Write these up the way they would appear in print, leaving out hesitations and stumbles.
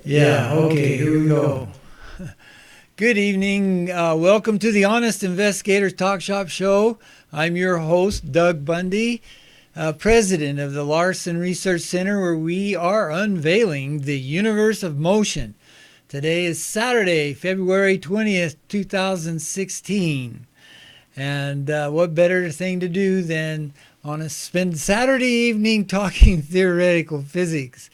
Yeah, okay, here we go. Good evening. Welcome to the Honest Investigators Talk Shop Show. I'm your host, Doug Bundy, president of the Larson Research Center, where we are unveiling the universe of motion. Today is Saturday, February 20th, 2016. And what better thing to do than spend Saturday evening talking theoretical physics.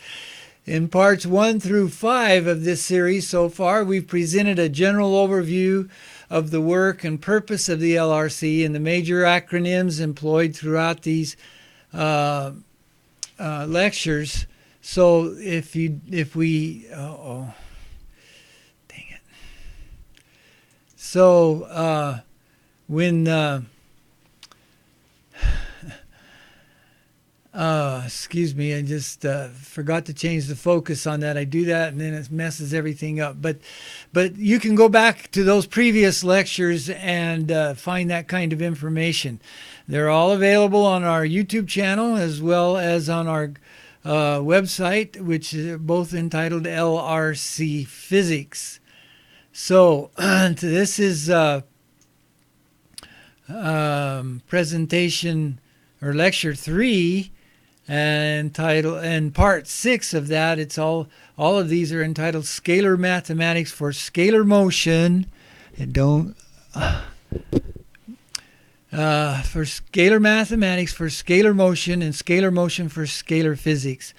In parts 1 through 5 of this series so far, we've presented a general overview of the work and purpose of the LRC and the major acronyms employed throughout these lectures. So dang it. So when excuse me, I just forgot to change the focus on that. I do that and then it messes everything up. But you can go back to those previous lectures and find that kind of information. They're all available on our YouTube channel as well as on our website, which is both entitled LRC Physics. So this is presentation or lecture 3. And part 6 of that, it's all of these are entitled Scalar Mathematics for Scalar Motion. And for Scalar Mathematics for Scalar Motion and Scalar Motion for Scalar Physics.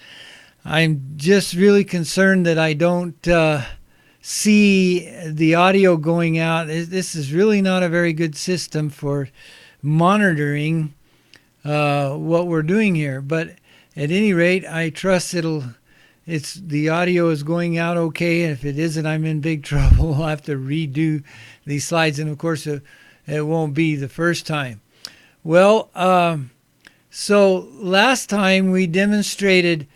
I'm just really concerned that I don't see the audio going out. This is really not a very good system for monitoring what we're doing here, but at any rate, I trust the audio is going out okay, and if it isn't, I'm in big trouble. I'll have to redo these slides, and of course, it won't be the first time. Well, so last time we demonstrated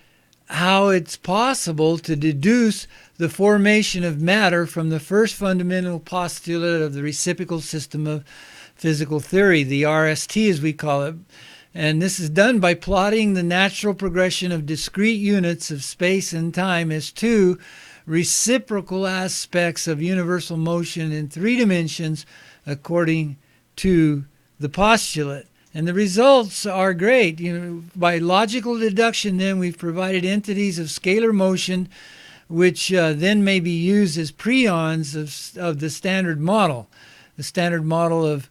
how it's possible to deduce the formation of matter from the first fundamental postulate of the reciprocal system of physical theory, the RST as we call it. And this is done by plotting the natural progression of discrete units of space and time as two reciprocal aspects of universal motion in 3 dimensions according to the postulate. And the results are great. By logical deduction, then, we've provided entities of scalar motion which then may be used as preons of the standard model. The standard model of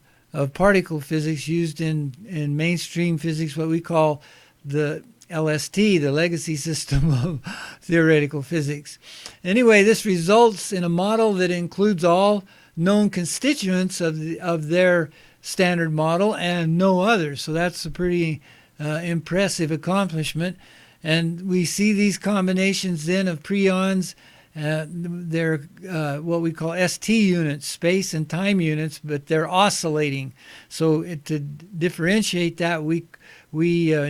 particle physics used in mainstream physics, what we call the LST, the legacy system of theoretical physics. Anyway, this results in a model that includes all known constituents of their standard model and no others. So that's a pretty impressive accomplishment. And we see these combinations then of preons. They're what we call ST units, space and time units, but they're oscillating. So to differentiate that, we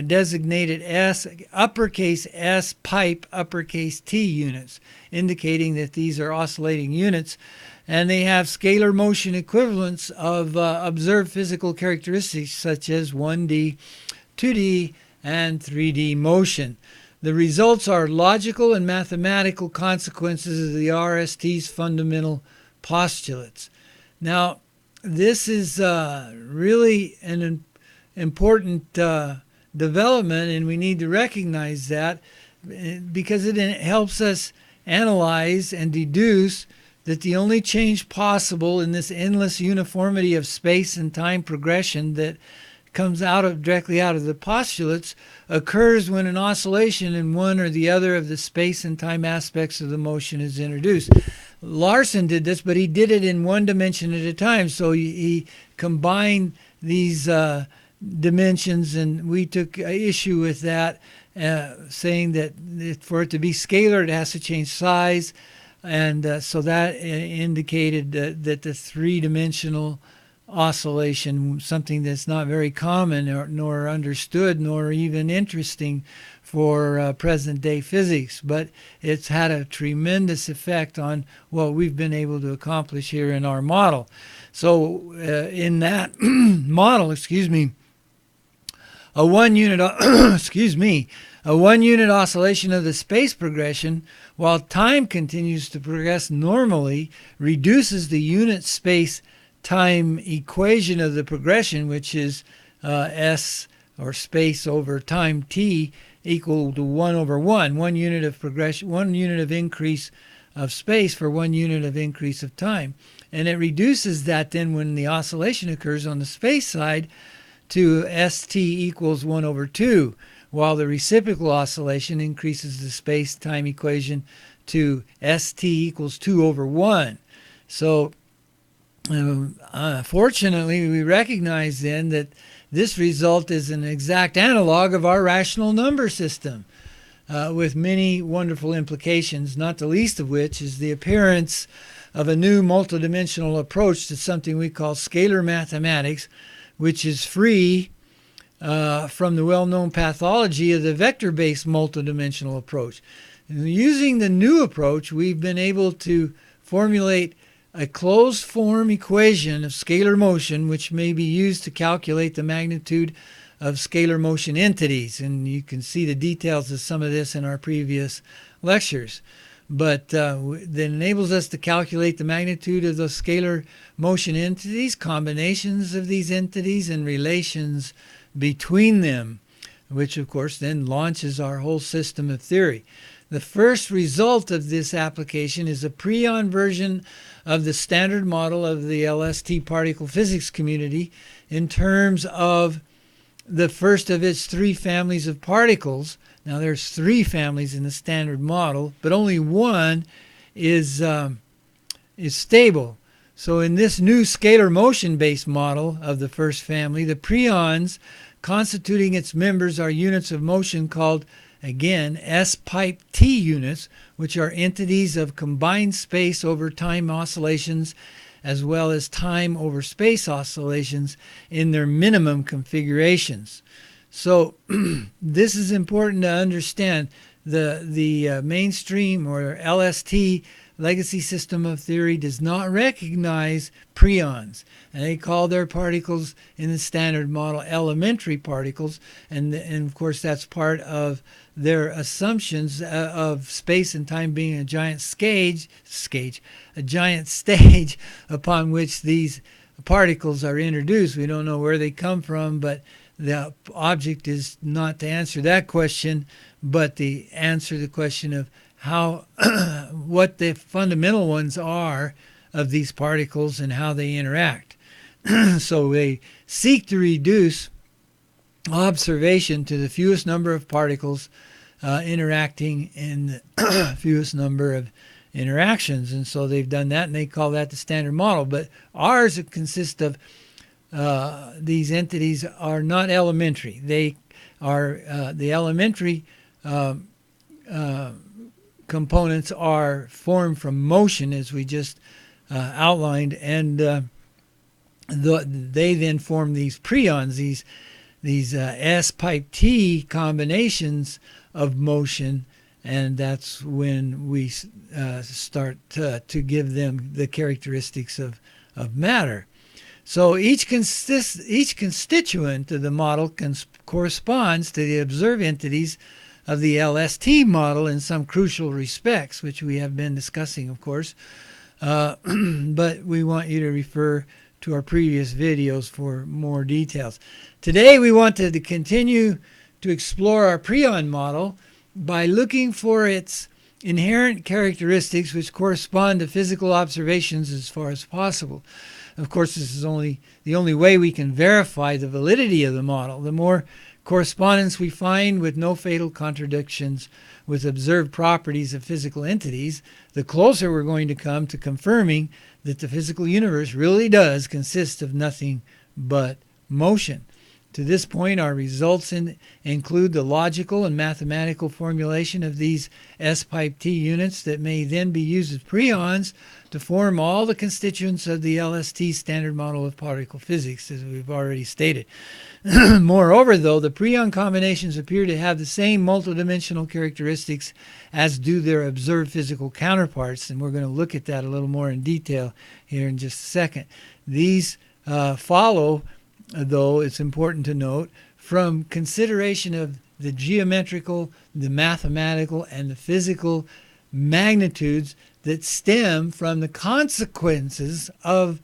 designated S, uppercase S pipe, uppercase T units, indicating that these are oscillating units. And they have scalar motion equivalents of observed physical characteristics such as 1D, 2D, and 3D motion. The results are logical and mathematical consequences of the RST's fundamental postulates. Now, this is really an important development, and we need to recognize that because it helps us analyze and deduce that the only change possible in this endless uniformity of space and time progression that comes directly out of the postulates occurs when an oscillation in one or the other of the space and time aspects of the motion is introduced. Larson did this, but he did it in 1 dimension at a time. So he combined these dimensions, and we took issue with that, saying that for it to be scalar, it has to change size. And so that indicated that the 3-dimensional oscillation, something that's not very common nor understood nor even interesting for present-day physics, but it's had a tremendous effect on what we've been able to accomplish here in our model. So in that model, a 1 unit A 1-unit oscillation of the space progression, while time continues to progress normally, reduces the unit space-time equation of the progression, which is S, or space over time t, equal to 1 over 1. 1 unit of progression, 1 unit of increase of space for 1 unit of increase of time. And it reduces that then when the oscillation occurs on the space side to st equals 1 over 2, while the reciprocal oscillation increases the space-time equation to st equals 2 over 1. So fortunately, we recognize then that this result is an exact analog of our rational number system, with many wonderful implications, not the least of which is the appearance of a new multidimensional approach to something we call scalar mathematics, which is free from the well-known pathology of the vector-based multidimensional approach. And using the new approach, we've been able to formulate a closed-form equation of scalar motion, which may be used to calculate the magnitude of scalar motion entities. And you can see the details of some of this in our previous lectures. But that enables us to calculate the magnitude of those scalar motion entities, combinations of these entities, and relations between them, which of course then launches our whole system of theory. The first result of this application is a Preon version of the standard model of the LST particle physics community in terms of the first of its 3 families of particles. Now there's 3 families in the standard model, but only one is stable. So in this new scalar motion-based model of the first family, the preons constituting its members are units of motion called, again, S-pipe T units, which are entities of combined space over time oscillations as well as time over space oscillations in their minimum configurations. So this is important to understand. The mainstream or LST legacy system of theory does not recognize preons, and they call their particles in the standard model elementary particles, and of course that's part of their assumptions of space and time being a giant a giant stage upon which these particles are introduced. We don't know where they come from, but the object is not to answer that question, but to answer the question of how what the fundamental ones are of these particles and how they interact. So they seek to reduce observation to the fewest number of particles interacting in the fewest number of interactions. And so they've done that, and they call that the standard model. But ours consists of these entities are not elementary. They are the elementary components are formed from motion, as we just outlined, and they then form these preons, these S-pipe T combinations of motion, and that's when we start to give them the characteristics of matter. So each constituent of the model corresponds to the observed entities of the LST model in some crucial respects, which we have been discussing, of course. But we want you to refer to our previous videos for more details. Today we want to continue to explore our preon model by looking for its inherent characteristics which correspond to physical observations as far as possible. Of course, this is the only way we can verify the validity of the model. The more correspondence we find with no fatal contradictions with observed properties of physical entities, the closer we're going to come to confirming that the physical universe really does consist of nothing but motion. To this point, our results include the logical and mathematical formulation of these S-pipe T units that may then be used as preons to form all the constituents of the LST standard model of particle physics, as we've already stated. Moreover, though, the preon combinations appear to have the same multidimensional characteristics as do their observed physical counterparts, and we're going to look at that a little more in detail here in just a second. These follow, though it's important to note, from consideration of the geometrical, the mathematical, and the physical magnitudes that stem from the consequences of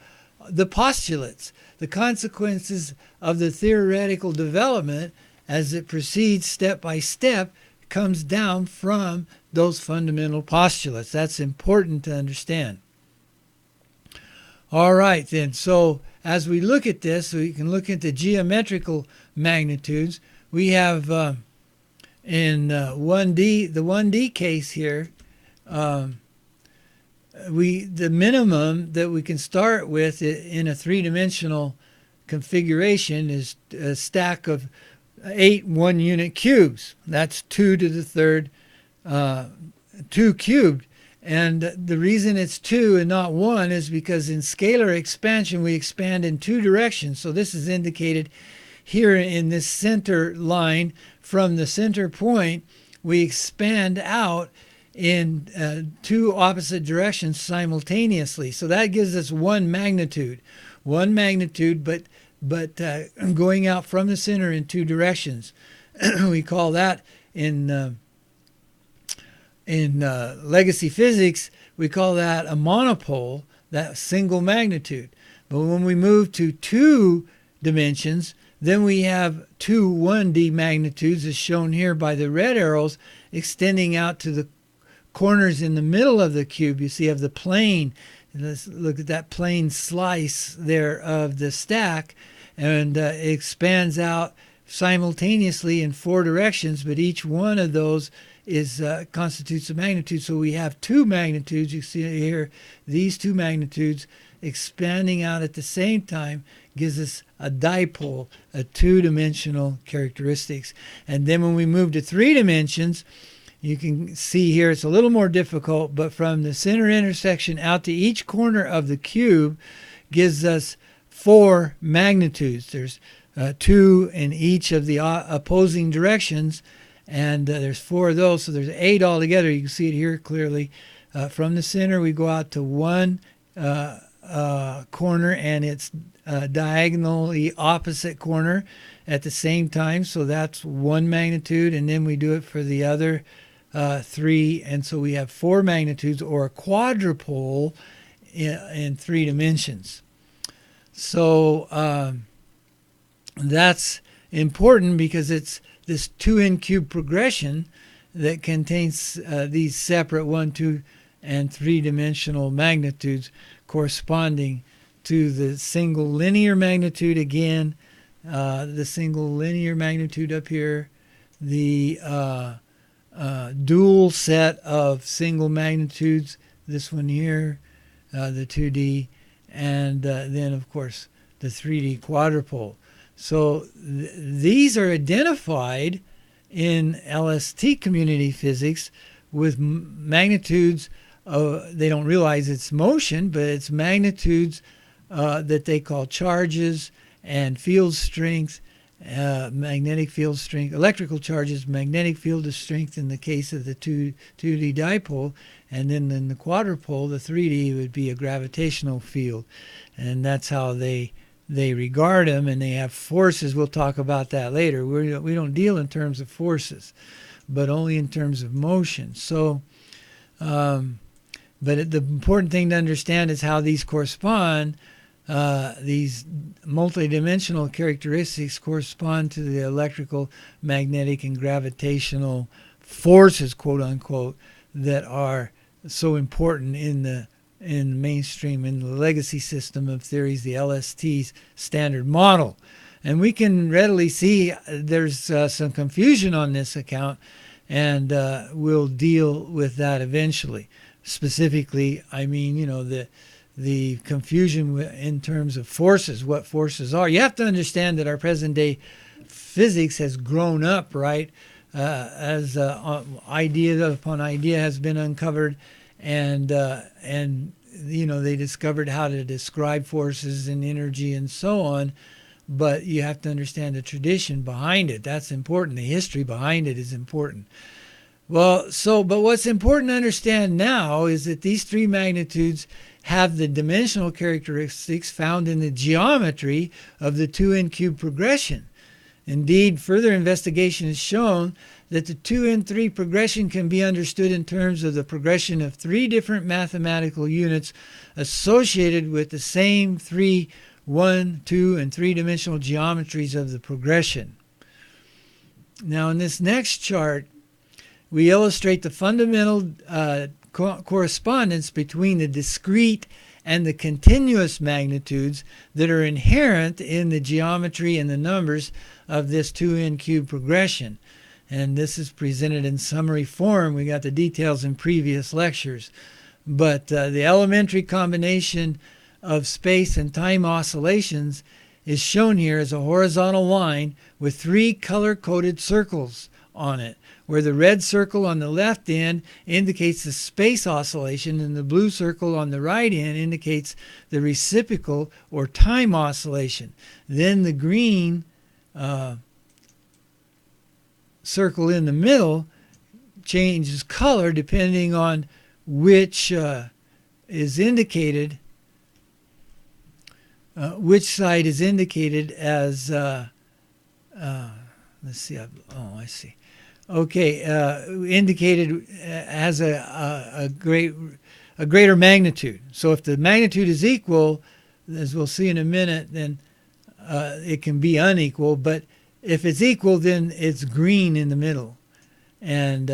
the postulates, the consequences of the theoretical development as it proceeds step by step comes down from those fundamental postulates. That's important to understand. All right, then. So as we look at this, we can look at the geometrical magnitudes. We have in 1D, the 1D case here, the minimum that we can start with in a three-dimensional configuration is a stack of 8 1-unit cubes. That's 2 to the third, 2 cubed. And the reason it's 2 and not 1 is because in scalar expansion, we expand in 2 directions. So this is indicated here in this center line. From the center point, we expand out in 2 opposite directions simultaneously. So that gives us 1 magnitude. 1 magnitude, but going out from the center in 2 directions. We call that in legacy physics, we call that a monopole, that single magnitude. But when we move to 2 dimensions, then we have 2 1D magnitudes, as shown here by the red arrows, extending out to the corners in the middle of the cube. You see, of the plane. Let's look at that plane slice there of the stack, and it expands out simultaneously in 4 directions, but each one of those constitutes a magnitude. So we have 2 magnitudes. You see here, these 2 magnitudes expanding out at the same time gives us a dipole, a 2-dimensional characteristics. And then when we move to 3 dimensions, you can see here it's a little more difficult, but from the center intersection out to each corner of the cube gives us 4 magnitudes. There's 2 in each of the opposing directions, and there's 4 of those, so there's 8 altogether. You can see it here clearly. From the center, we go out to 1 corner, and it's diagonally opposite corner at the same time, so that's 1 magnitude, and then we do it for the other 3, and so we have 4 magnitudes, or a quadrupole in 3 dimensions. So that's important because it's this 2n cubed progression that contains these separate 1, 2, and 3-dimensional magnitudes corresponding to the single linear magnitude again, the single linear magnitude up here, the dual set of single magnitudes, this one here, the 2D, and then of course the 3D quadrupole. So these are identified in LST community physics with magnitudes. They don't realize it's motion, but it's magnitudes that they call charges and field strength, magnetic field strength, electrical charges, magnetic field strength in the case of the 2D dipole, and then in the quadrupole, the 3D would be a gravitational field, and that's how they regard them, and they have forces. We'll talk about that later. We don't deal in terms of forces, but only in terms of motion. So, but the important thing to understand is how these correspond. These multidimensional characteristics correspond to the electrical, magnetic, and gravitational forces, quote unquote, that are so important in the mainstream, in the legacy system of theories, the LST's standard model. And we can readily see there's some confusion on this account, and we'll deal with that eventually. Specifically, I mean, the confusion in terms of forces, what forces are. You have to understand that our present-day physics has grown up, right, as idea upon idea has been uncovered, and they discovered how to describe forces and energy and so on. But you have to understand the tradition behind it. That's important. The history behind it is important. Well, but what's important to understand now is that these 3 magnitudes have the dimensional characteristics found in the geometry of the 2n cubed progression. Indeed, further investigation has shown that the 2 and 3 progression can be understood in terms of the progression of 3 different mathematical units associated with the same 3, 1, 2, and 3-dimensional geometries of the progression. Now, in this next chart, we illustrate the fundamental correspondence between the discrete and the continuous magnitudes that are inherent in the geometry and the numbers of this 2n cubed progression. And this is presented in summary form. We got the details in previous lectures. But the elementary combination of space and time oscillations is shown here as a horizontal line with 3 color-coded circles on it, where the red circle on the left end indicates the space oscillation and the blue circle on the right end indicates the reciprocal or time oscillation. Then the green circle in the middle changes color depending on which is indicated, which side is indicated as, let's see, I see. Okay, indicated as a greater magnitude. So if the magnitude is equal, as we'll see in a minute, then it can be unequal. But if it's equal, then it's green in the middle, and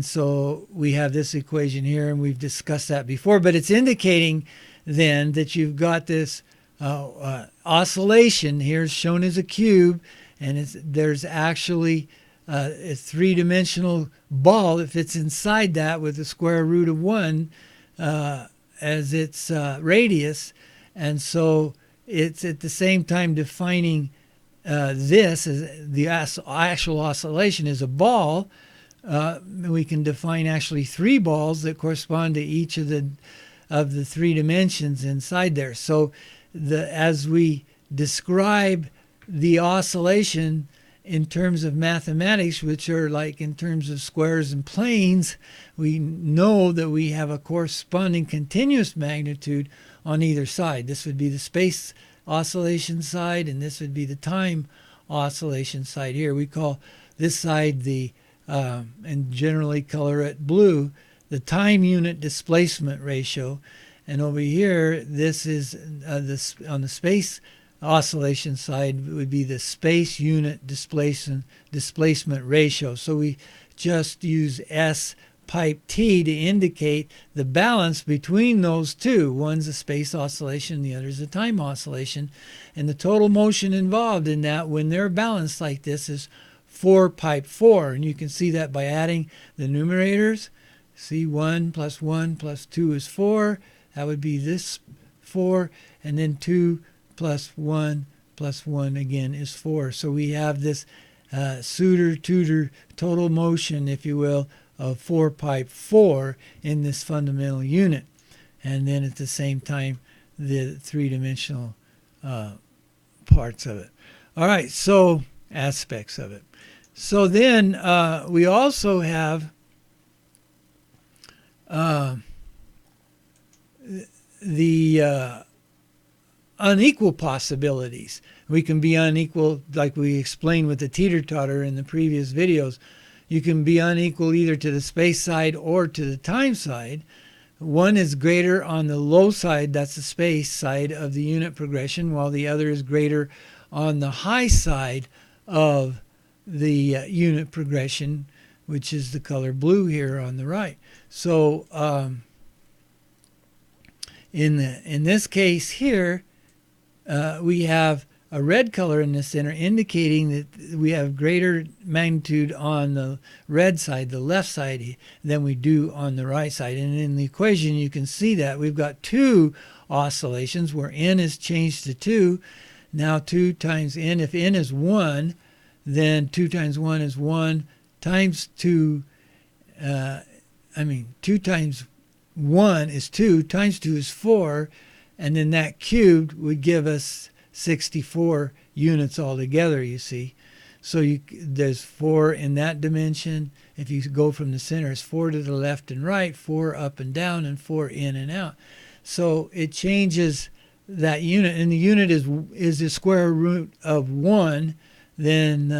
so we have this equation here, and we've discussed that before. But it's indicating then that you've got this oscillation here, shown as a cube, and there's actually a 3-dimensional ball that fits inside that with the square root of 1 as its radius. And so it's at the same time defining this as the actual oscillation is a ball. We can define actually 3 balls that correspond to each of the 3 dimensions inside there. So as we describe the oscillation in terms of mathematics, which are like in terms of squares and planes, we know that we have a corresponding continuous magnitude on either side. This would be the space oscillation side, and this would be the time oscillation side here. We call this side and generally color it blue, the time unit displacement ratio. And over here, this is on the space oscillation side would be the space unit displacement ratio. So we just use S pipe T to indicate the balance between those two. One's a space oscillation, the other is a time oscillation. And the total motion involved in that when they're balanced like this is 4 pipe 4. And you can see that by adding the numerators. See, 1 plus 1 plus 2 is 4. That would be this 4. And then 2 plus 1 again is 4. So we have this Suter-Tutor total motion, if you will, of 4 pipe 4 in this fundamental unit. And then at the same time, the 3-dimensional parts of it. All right, so aspects of it. So then we also have the unequal possibilities. We can be unequal, like we explained with the teeter-totter in the previous videos. You can be unequal either to the space side or to the time side. One is greater on the low side, that's the space side of the unit progression, while the other is greater on the high side of the unit progression, which is the color blue here on the right. So in this case here, we have a red color in the center indicating that we have greater magnitude on the red side, the left side, than we do on the right side. And in the equation you can see that we've got 2 oscillations where n is changed to 2. Now 2 times n, if n is 1, then 2 times 1 is 1 times 2, 2 times 1 is 2 times 2 is 4, and then that cubed would give us 64 units altogether, you see. So there's 4 in that dimension. If you go from the center, it's 4 to the left and right, 4 up and down, and 4 in and out. So it changes that unit, and the unit is the square root of 1. then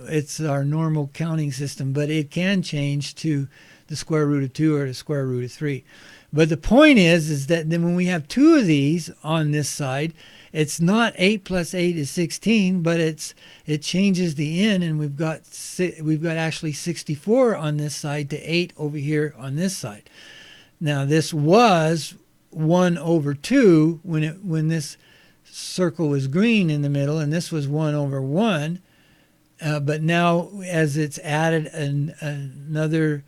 it's our normal counting system, but it can change to the square root of 2 or the square root of 3. But the point is that then when we have two of these on this side, it's not 8 plus 8 is 16, but it changes the n, and we've got actually 64 on this side to 8 over here on this side. Now this was 1 over 2 when this circle was green in the middle, and this was 1 over 1. But now as it's added another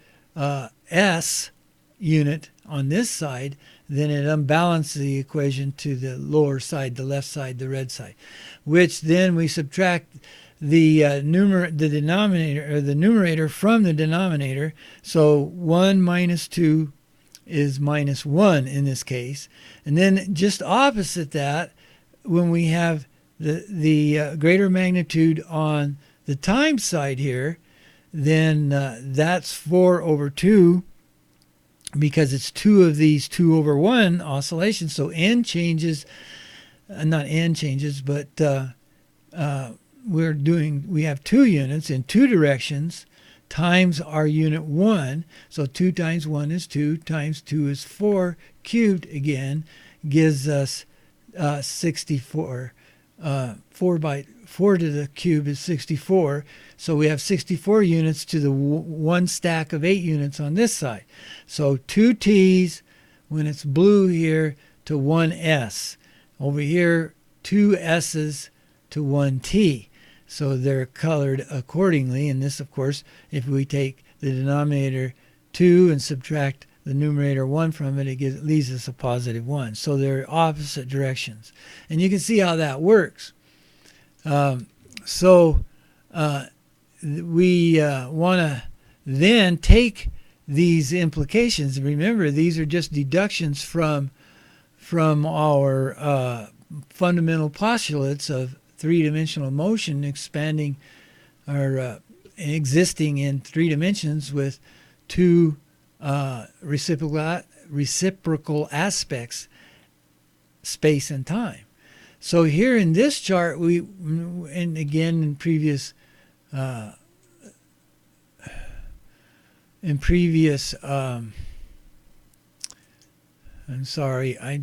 s unit on this side, then it unbalances the equation to the lower side, the left side, the red side, which then we subtract the numerator from the denominator. So 1 minus 2 is minus 1 in this case. And then just opposite that, when we have the greater magnitude on the times side here, then that's 4 over 2, because it's two of these 2 over 1 oscillations. So n changes, not n changes, but we have 2 units in 2 directions times our unit 1. So 2 times 1 is 2, times 2 is 4, cubed again gives us 64. 4 to the cube is 64. So we have 64 units to the one stack of 8 units on this side. So 2 t's when it's blue here to 1 s. Over here, 2 s's to 1 t. So they're colored accordingly. And this, of course, if we take the denominator 2 and subtract the numerator 1 from it, it leaves us a positive 1. So they're opposite directions. And you can see how that works. We want to then take these implications. Remember, these are just deductions from our fundamental postulates of three-dimensional motion expanding or existing in 3 dimensions with 2 reciprocal aspects, space and time. So here in this chart, and again in previous I'm sorry, I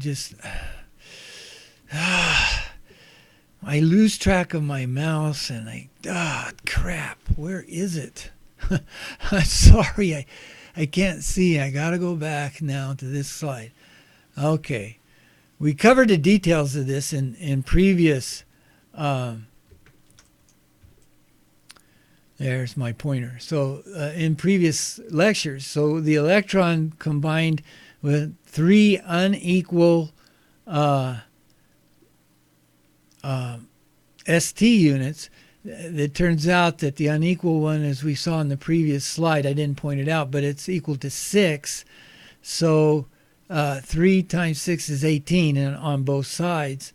lose track of my mouse, and crap, where is it? I'm sorry, I can't see. I gotta go back now to this slide. Okay. We covered the details of this in previous, there's my pointer. So in previous lectures, so the electron combined with 3 unequal ST units, it turns out that the unequal one, as we saw in the previous slide, I didn't point it out, but it's equal to 6. So 3 times 6 is 18 on both sides.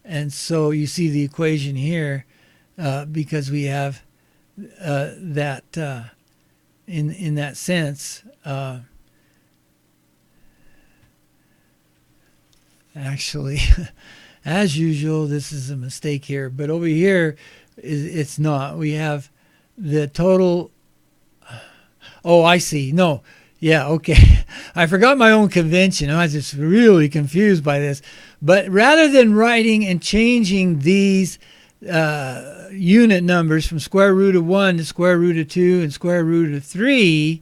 And so you see the equation here, because we have that in that sense. Actually, as usual, this is a mistake here, but over here it's not. We have the total. Oh, I see. No. Yeah, okay. I forgot my own convention. I was just really confused by this. But rather than writing and changing these unit numbers from square root of 1 to square root of 2 and square root of 3,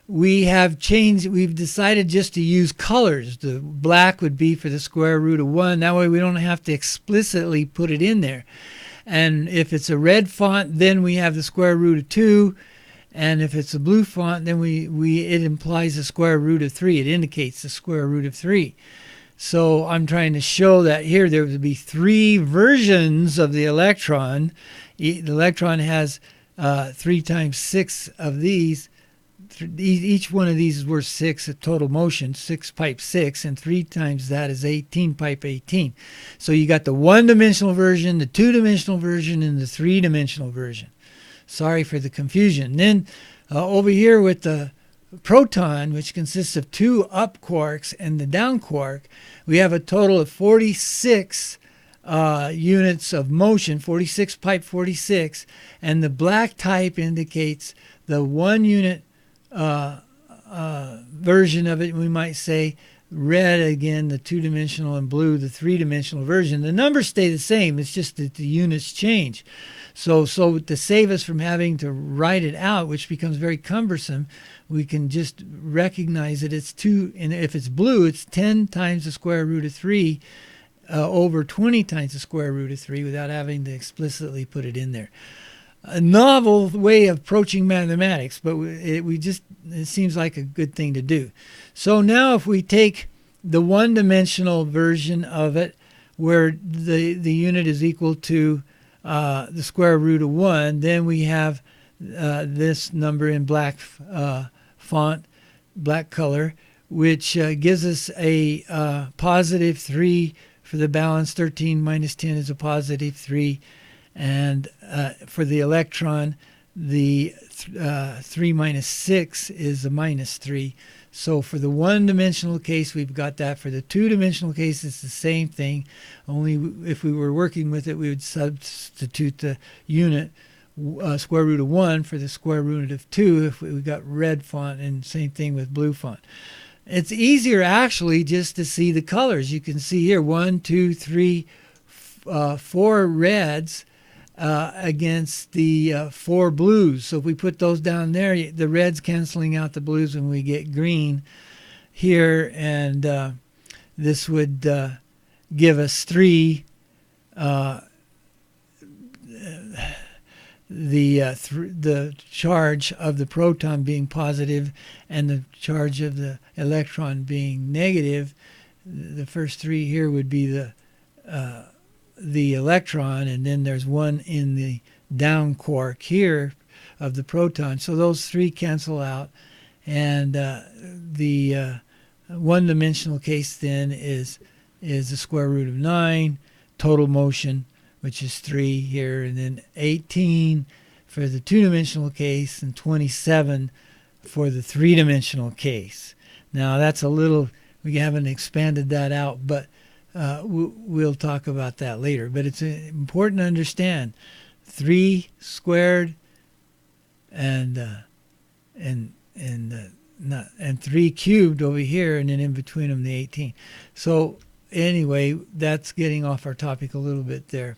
we've decided just to use colors. The black would be for the square root of 1. That way we don't have to explicitly put it in there. And if it's a red font, then we have the square root of 2. And if it's a blue font, then it implies the square root of 3. It indicates the square root of 3. So I'm trying to show that here there would be 3 versions of the electron. The electron has 3 times 6 of these. Each one of these is worth 6 at total motion, 6 pipe 6, and 3 times that is 18 pipe 18. So you got the 1-dimensional version, the 2-dimensional version, and the 3-dimensional version. Sorry for the confusion. Then over here with the proton, which consists of 2 up quarks and the down quark, we have a total of 46 units of motion, 46 pipe 46, and the black type indicates the 1 unit version of it. We might say red again, the 2-dimensional, and blue, the 3-dimensional version. The numbers stay the same. It's just that the units change. So to save us from having to write it out, which becomes very cumbersome, we can just recognize that it's 2, and if it's blue, it's 10 times the square root of 3 over 20 times the square root of 3 without having to explicitly put it in there. A novel way of approaching mathematics, but it seems like a good thing to do. So now if we take the 1-dimensional version of it, where the unit is equal to the square root of 1, then we have this number in black font, black color, which gives us a positive 3 for the balance. 13 minus 10 is a positive 3. And for the electron, the 3 minus 6 is a minus 3. So for the 1-dimensional case, we've got that. For the 2-dimensional case, it's the same thing. Only if we were working with it, we would substitute the unit square root of 1 for the square root of 2 if we got red font, and same thing with blue font. It's easier actually just to see the colors. You can see here 1, 2, 3, 4 reds against the 4 blues. So if we put those down there, the red's canceling out the blues and we get green here, and this would give us 3. The charge of the proton being positive and the charge of the electron being negative. The first 3 here would be the electron, and then there's 1 in the down quark here of the proton. So those 3 cancel out, and the 1-dimensional case then is the square root of 9, total motion, which is 3 here, and then 18 for the 2-dimensional case, and 27 for the 3-dimensional case. Now that's a little, we haven't expanded that out, but we'll talk about that later. But it's important to understand 3 squared and 3 cubed over here, and then in between them the 18. So anyway, that's getting off our topic a little bit there.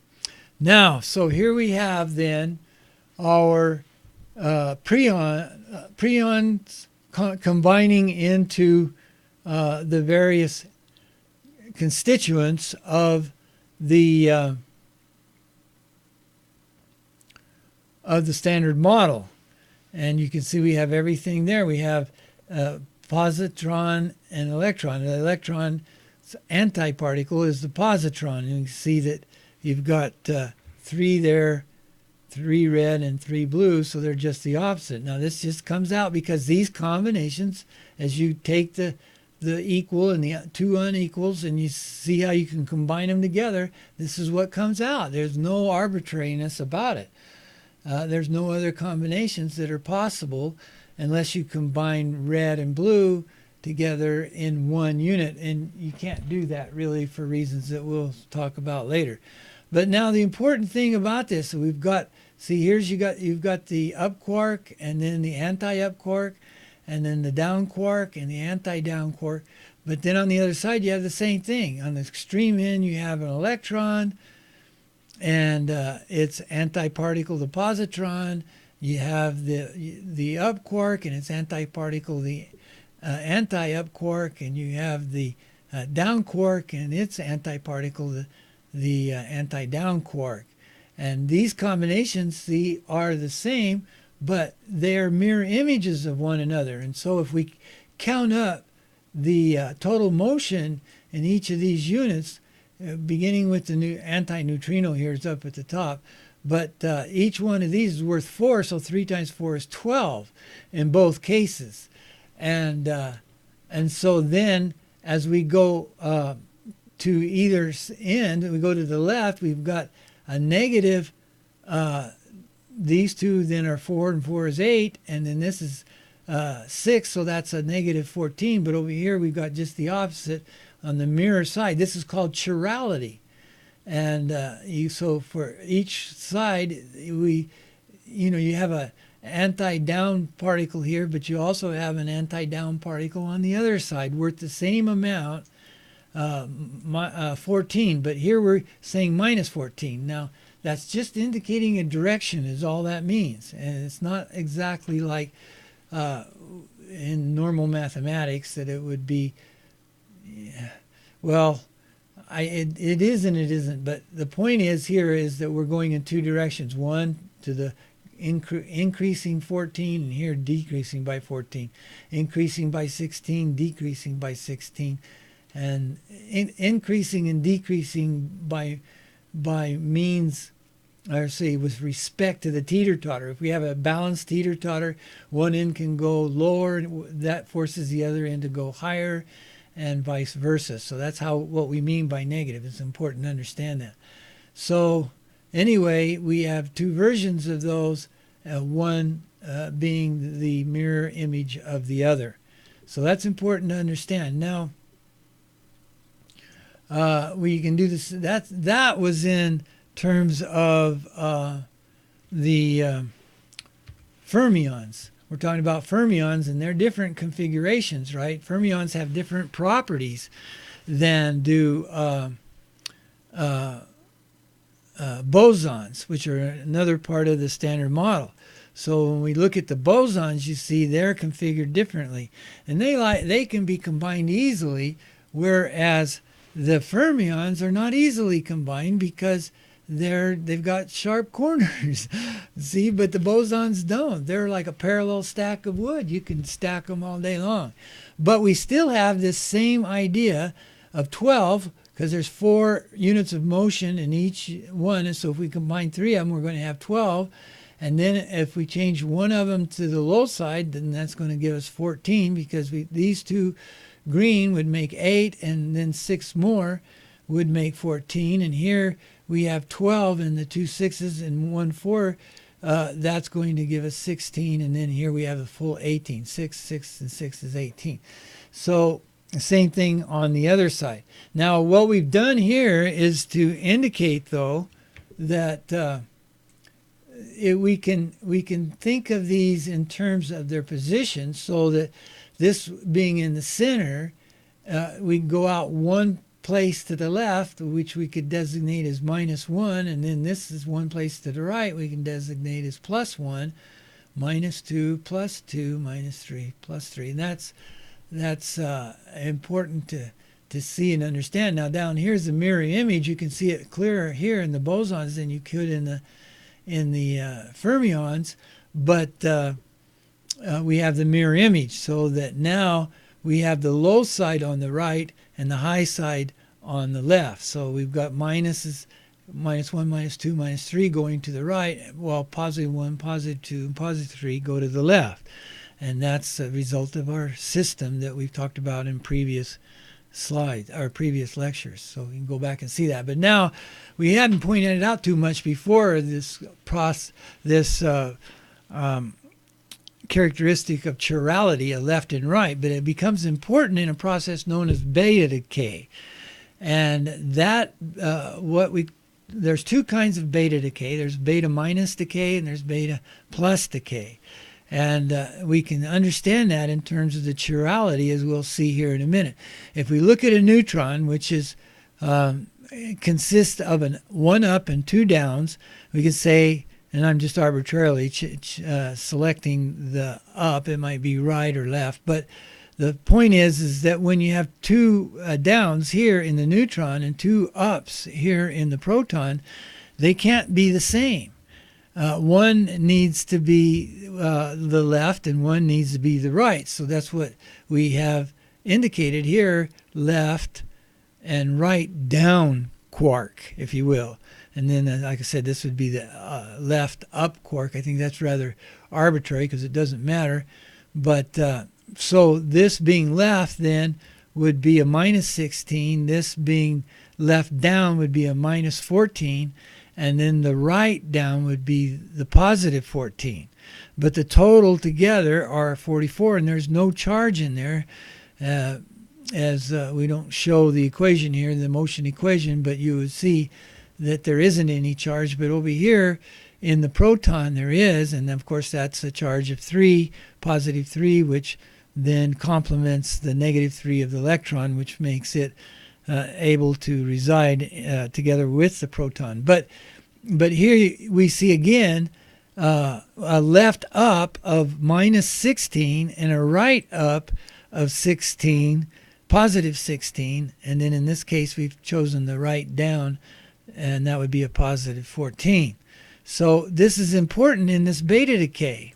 Now, so here we have then our preons combining into the various constituents of the standard model, and you can see we have everything there. We have positron and electron. The electron's antiparticle is the positron, and you can see that you've got 3 there, 3 red and 3 blue, so they're just the opposite. Now this just comes out because these combinations, as you take the equal and the 2 unequals and you see how you can combine them together, this is what comes out. There's no arbitrariness about it. There's no other combinations that are possible unless you combine red and blue together in 1 unit, and you can't do that really for reasons that we'll talk about later. But now the important thing about this, so we've got, see here's you've got the up quark and then the anti-up quark, and then the down quark and the anti-down quark. But then on the other side you have the same thing. On the extreme end you have an electron, and its antiparticle the positron. You have the up quark and its antiparticle the anti-up quark, and you have the down quark and its antiparticle the anti-down quark. And these combinations are the same, but they're mirror images of one another. And so if we count up the total motion in each of these units, beginning with the new anti-neutrino here is up at the top, but each one of these is worth 4, so 3 times 4 is 12 in both cases. And so then as we go to either end, we go to the left, we've got a negative, these two then are 4 and 4 is 8, and then this is 6, so that's a negative 14. But over here we've got just the opposite on the mirror side. This is called chirality. And so for each side, you have a anti-down particle here, but you also have an anti-down particle on the other side worth the same amount, 14. But here we're saying minus 14. Now, that's just indicating a direction is all that means. And it's not exactly like in normal mathematics that it would be, well, it is and it isn't. But the point is here is that we're going in two directions. One to the increasing 14, and here decreasing by 14, increasing by 16, decreasing by 16, and increasing and decreasing by means, or say, with respect to the teeter-totter. If we have a balanced teeter-totter, one end can go lower, that forces the other end to go higher, and vice versa. So that's what we mean by negative. It's important to understand that. So anyway, we have two versions of those, one being the mirror image of the other. So that's important to understand. Now, we can do this. That was in terms of the fermions. We're talking about fermions and their different configurations, right? Fermions have different properties than do bosons, which are another part of the Standard Model. So when we look at the bosons, you see they're configured differently, and they can be combined easily, whereas the fermions are not easily combined because they've got sharp corners. See, but the bosons don't. They're like a parallel stack of wood. You can stack them all day long. But we still have this same idea of 12, because there's 4 units of motion in each one. And so if we combine 3 of them, we're going to have 12. And then if we change one of them to the low side, then that's going to give us 14, because these two green would make 8, and then 6 more would make 14. And here we have 12 and the 2 6s and 1 4. That's going to give us 16. And then here we have the full 18. 6, 6, and 6 is 18. So the same thing on the other side. Now, what we've done here is to indicate, though, that we can think of these in terms of their position, so that this being in the center, we can go out one place to the left, which we could designate as -1, and then this is one place to the right we can designate as +1, -2, +2, -3, +3. And that's important to see and understand. Now down here is the mirror image. You can see it clearer here in the bosons than you could in the fermions, but we have the mirror image, so that now we have the low side on the right and the high side on the left. So we've got minuses, -1, -2, -3 going to the right, while +1, +2, and +3 go to the left. And that's a result of our system that we've talked about in previous slides, or previous lectures. So you can go back and see that. But now, we hadn't pointed it out too much before, this characteristic of chirality, a left and right, but it becomes important in a process known as beta decay. And that there's two kinds of beta decay. There's beta minus decay and there's beta plus decay. And we can understand that in terms of the chirality, as we'll see here in a minute. If we look at a neutron, which is consists of one up and 2 downs, we can say, and I'm just arbitrarily selecting the up, it might be right or left, but the point is that when you have 2 downs here in the neutron and 2 ups here in the proton, they can't be the same. One needs to be the left and one needs to be the right. So that's what we have indicated here, left and right down quark, if you will. And then, like I said, this would be the left up quark. I think that's rather arbitrary because it doesn't matter. But so this being left then would be a -16. This being left down would be a -14. And then the right down would be the +14. But the total together are 44, and there's no charge in there, as we don't show the equation here, the motion equation, but you would see that there isn't any charge, but over here in the proton there is, and of course that's a charge of 3, positive 3, which then complements the negative 3 of the electron, which makes it able to reside together with the proton. But here we see again a left up of minus 16 and a right up of 16, positive 16, and then in this case we've chosen the right down, and that would be a positive 14. So this is important in this beta decay.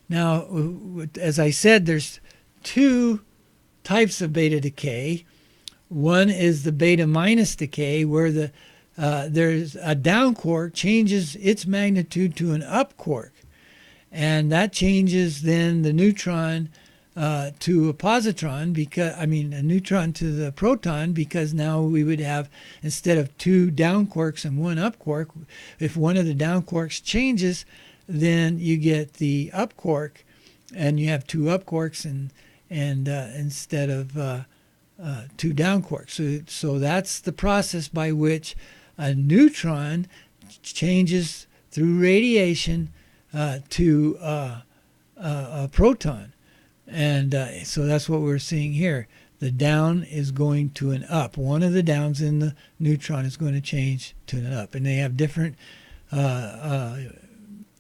Now, as I said, there's two types of beta decay. One is the beta minus decay, where there's a down quark changes its magnitude to an up quark, and that changes then the neutron to a positron, because a neutron to the proton, because now we would have, instead of 2 down quarks and 1 up quark, if one of the down quarks changes, then you get the up quark, and you have 2 up quarks and instead of 2 down quarks. So that's the process by which a neutron changes through radiation to a proton. And so that's what we're seeing here. The down is going to an up. One of the downs in the neutron is going to change to an up. And they have different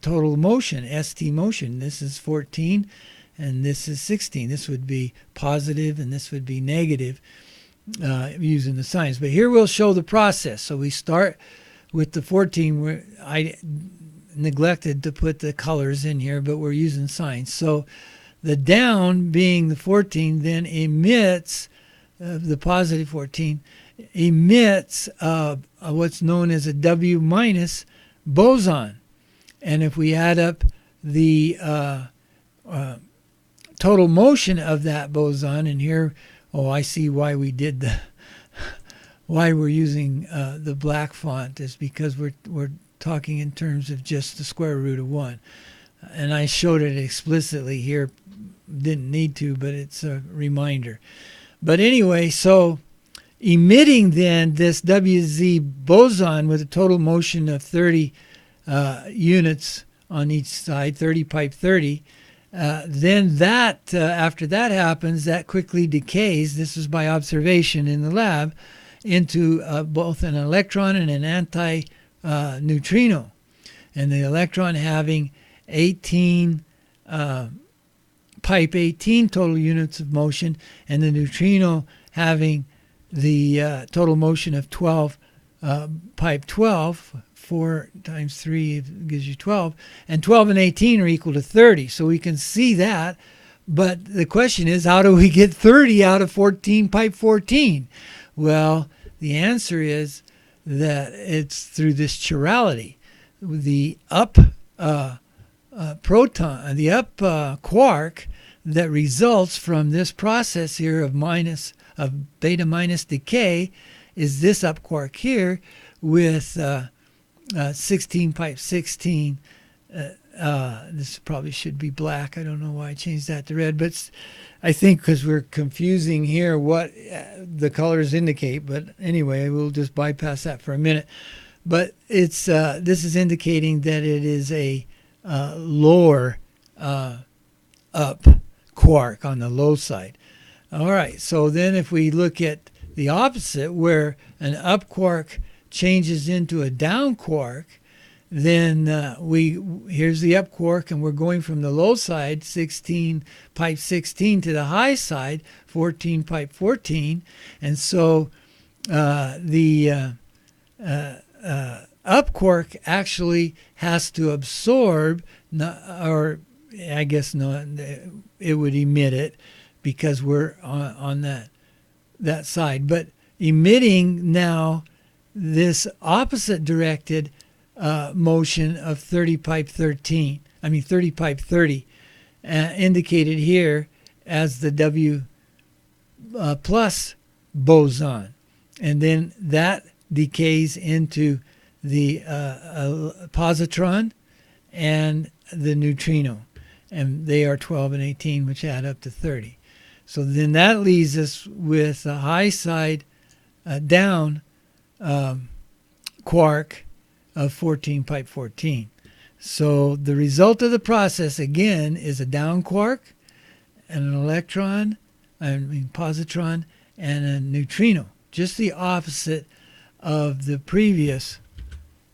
total motion, ST motion. This is 14 and this is 16. This would be positive and this would be negative using the signs. But here we'll show the process. So we start with the 14. Where I neglected to put the colors in here, but we're using signs. So the down, being the 14, then emits, the positive 14, emits what's known as a W minus boson. And if we add up the total motion of that boson, and here, I see why we did why we're using the black font, is because we're talking in terms of just the square root of 1. And I showed it explicitly here. Didn't need to, but it's a reminder. But anyway, so emitting then this WZ boson with a total motion of 30 units on each side, 30 pipe 30, then that after that happens, that quickly decays. This is by observation in the lab, into both an electron and an anti-neutrino, and the electron having 18 pipe 18 total units of motion, and the neutrino having the total motion of 12 pipe 12. 4 times 3 gives you 12, and 12 and 18 are equal to 30. So we can see that, but the question is, how do we get 30 out of 14 pipe 14? Well, the answer is that it's through this chirality. The up proton, the up quark that results from this process here of beta minus decay is this up quark here with 16 pipe 16. This probably should be black. I don't know why I changed that to red, but I think because we're confusing here what the colors indicate. But anyway, we'll just bypass that for a minute. But it's this is indicating that it is a lower up quark on the low side. All right, so then if we look at the opposite, where an up quark changes into a down quark, then here's the up quark, and we're going from the low side, 16 pipe 16, to the high side, 14 pipe 14, and so the up quark actually has to absorb, or I guess not, it would emit it because we're on that side, but emitting now this opposite directed motion of 30 pipe 30 pipe 30, indicated here as the W plus boson, and then that decays into the positron and the neutrino, and they are 12 and 18, which add up to 30. So then that leaves us with a high side down quark of 14 pipe 14. So the result of the process again is a down quark and an electron, positron, and a neutrino. Just the opposite of the previous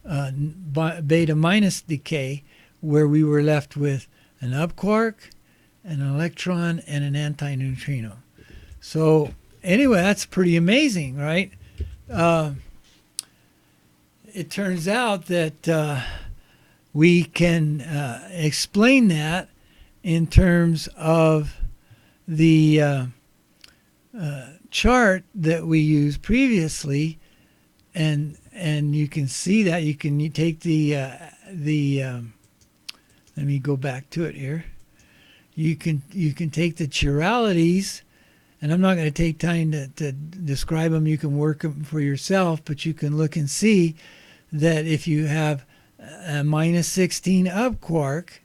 beta minus decay, where we were left with an up quark, an electron, and an antineutrino. So anyway, that's pretty amazing, right? It turns out that we can explain that in terms of the chart that we used previously, and you can see that you take the let me go back to it here. You can take the chiralities, and I'm not going to take time to describe them. You can work them for yourself, but you can look and see that if you have a minus 16 up quark,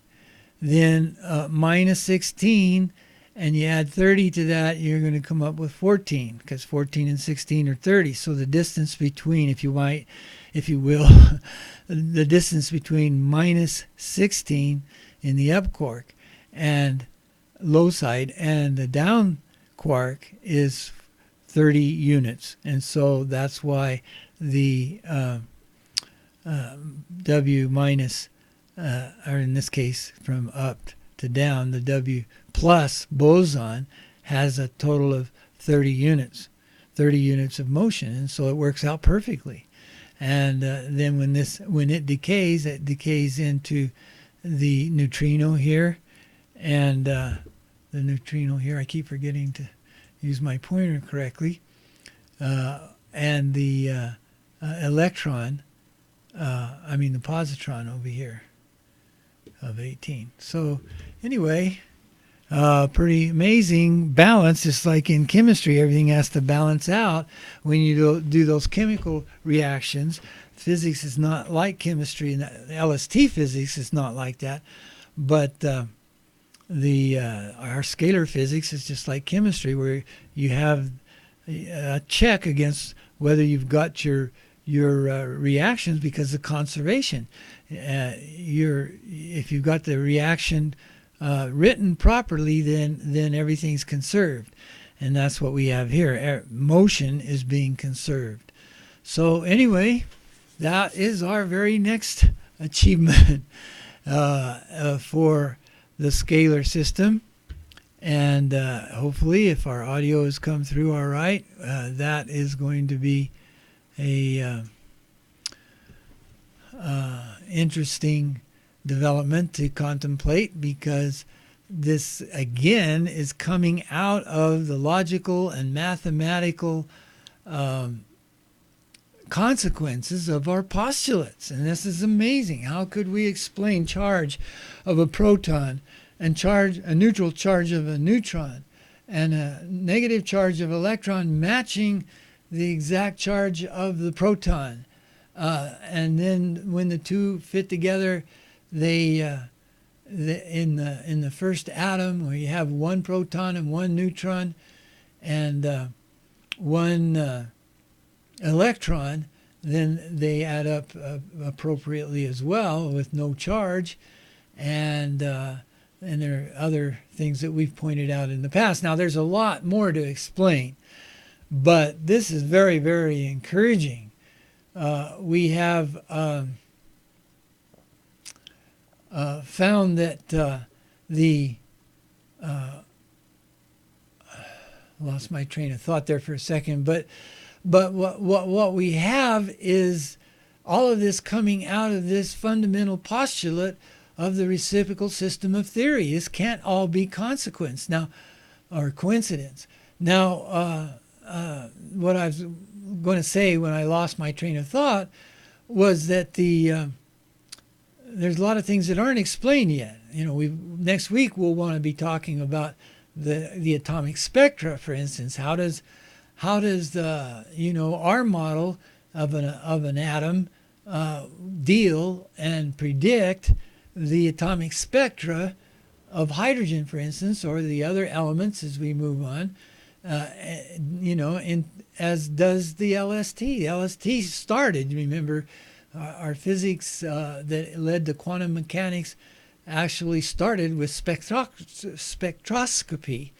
then minus 16, and you add 30 to that, you're going to come up with 14, because 14 and 16 are 30. So the distance between, if you will, the distance between minus 16 in the up quark and low side and the down quark is 30 units. And so that's why the W minus, or in this case from up to down, the W plus boson has a total of 30 units of motion, and so it works out perfectly. And then when it decays into the neutrino here, and the neutrino here, I keep forgetting to use my pointer correctly, and the electron, the positron over here of 18. So anyway, pretty amazing balance. Just like in chemistry, everything has to balance out when you do those chemical reactions. Physics is not like chemistry, and LST physics is not like that. But our scalar physics is just like chemistry, where you have a check against whether you've got your reactions because of conservation. If you've got the reaction written properly, then everything's conserved, and that's what we have here. Motion is being conserved. So anyway, that is our very next achievement for the scalar system, and hopefully, if our audio has come through all right, that is going to be a interesting development to contemplate, because this again is coming out of the logical and mathematical consequences of our postulates. And this is amazing. How could we explain charge of a proton and a neutral charge of a neutron and a negative charge of electron matching the exact charge of the proton? And then when the two fit together, they in the first atom, where you have one proton and one neutron and one electron, then they add up appropriately as well with no charge, and there are other things that we've pointed out in the past. Now there's a lot more to explain, but this is very, very encouraging. We have found that lost my train of thought there for a second, but what we have is all of this coming out of this fundamental postulate of the reciprocal system of theory. This can't all be consequence now, or coincidence. Now, what I was going to say when I lost my train of thought was that there's a lot of things that aren't explained yet. Next week we'll want to be talking about the atomic spectra, for instance. How does our model of an atom deal and predict the atomic spectra of hydrogen, for instance, or the other elements as we move on? as does the LST. The LST started, remember, our physics that led to quantum mechanics actually started with spectroscopy,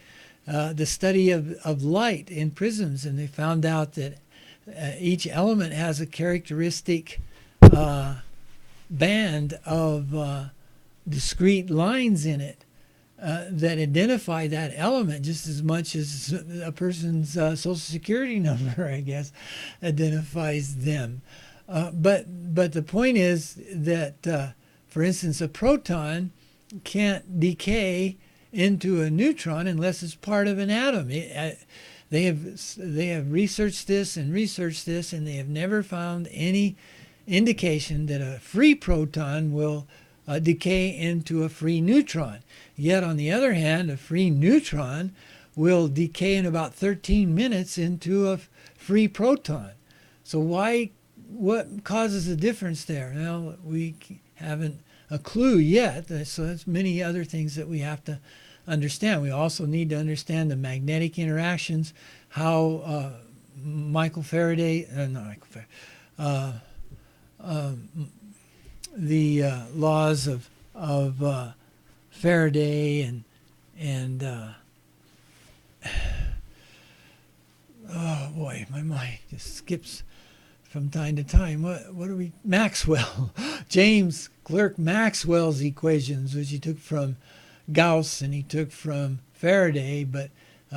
the study of light in prisms, and they found out that each element has a characteristic band of discrete lines in it that identify that element just as much as a person's social security number, I guess, identifies them. But the point is that, for instance, a proton can't decay into a neutron unless it's part of an atom. They have researched this, and they have never found any indication that a free proton will decay into a free neutron. Yet, on the other hand, a free neutron will decay in about 13 minutes into a free proton. So what causes the difference there? Well, we haven't a clue yet. So there's many other things that we have to understand. We also need to understand the magnetic interactions, how Michael Faraday, not Michael Faraday, the laws of Faraday and oh boy, my mind just skips from time to time. What are we? Maxwell, James Clerk Maxwell's equations, which he took from Gauss and he took from Faraday, but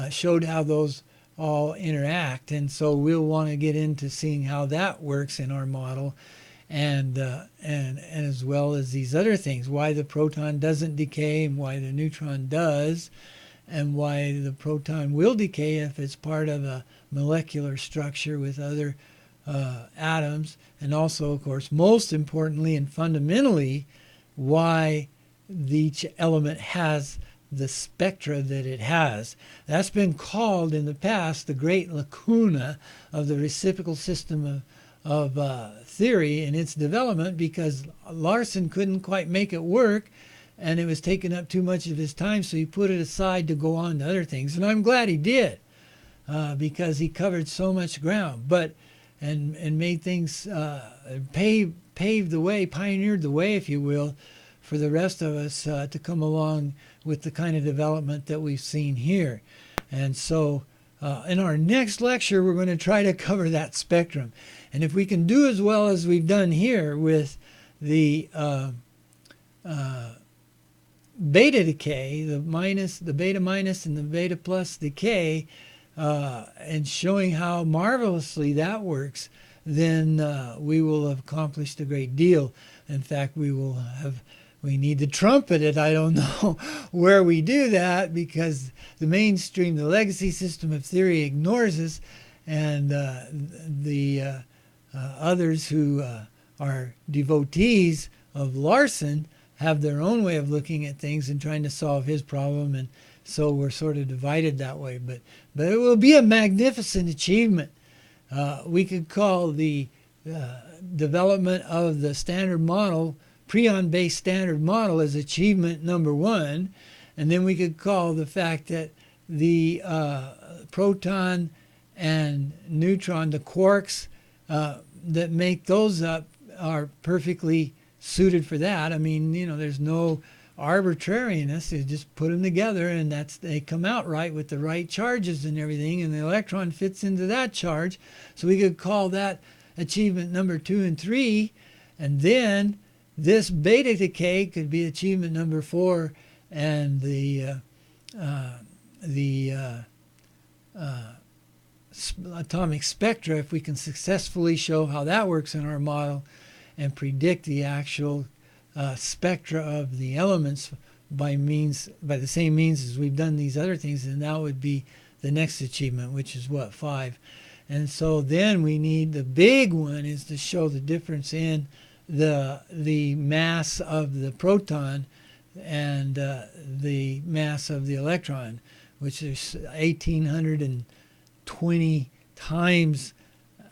showed how those all interact. And so we'll want to get into seeing how that works in our model, and as well as these other things, why the proton doesn't decay and why the neutron does, and why the proton will decay if it's part of a molecular structure with other atoms, and also, of course, most importantly and fundamentally, why each element has the spectra that it has. That's been called in the past the great lacuna of the reciprocal system of theory in its development, because Larson couldn't quite make it work, and it was taking up too much of his time, so he put it aside to go on to other things. And I'm glad he did, because he covered so much ground, and made things, paved the way, pioneered the way, if you will, for the rest of us to come along with the kind of development that we've seen here. And so in our next lecture, we're going to try to cover that spectrum. And if we can do as well as we've done here with the beta decay, the beta minus and the beta plus decay, and showing how marvelously that works, then we will have accomplished a great deal. In fact, we need to trumpet it. I don't know where we do that, because the mainstream, the legacy system of theory ignores us, and the others who are devotees of Larson have their own way of looking at things and trying to solve his problem, and so we're sort of divided that way. But it will be a magnificent achievement. We could call the development of the standard model, Preon-based standard model, as achievement number one, and then we could call the fact that the proton and neutron, the quarks that make those up, are perfectly suited for that. I mean, there's no arbitrariness. You just put them together, and they come out right with the right charges and everything, and the electron fits into that charge. So we could call that achievement number 2 and 3, and then this beta decay could be achievement number 4, and the atomic spectra, if we can successfully show how that works in our model and predict the actual spectra of the elements by the same means as we've done these other things, and that would be the next achievement, which is 5. And so then we need, the big one is to show the difference in the mass of the proton and the mass of the electron, which is 1,820 times.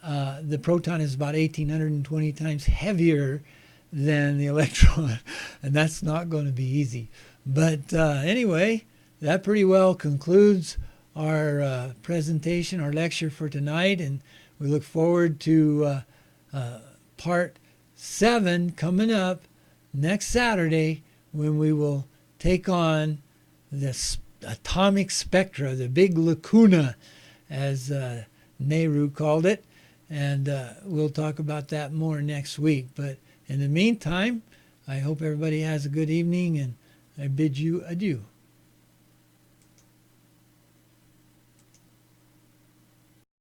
The proton is about 1,820 times heavier than the electron, and that's not going to be easy. But anyway, that pretty well concludes our presentation, our lecture for tonight, and we look forward to part 7 coming up next Saturday, when we will take on this atomic spectra, the big lacuna, as Nehru called it. And we'll talk about that more next week. But in the meantime, I hope everybody has a good evening, and I bid you adieu.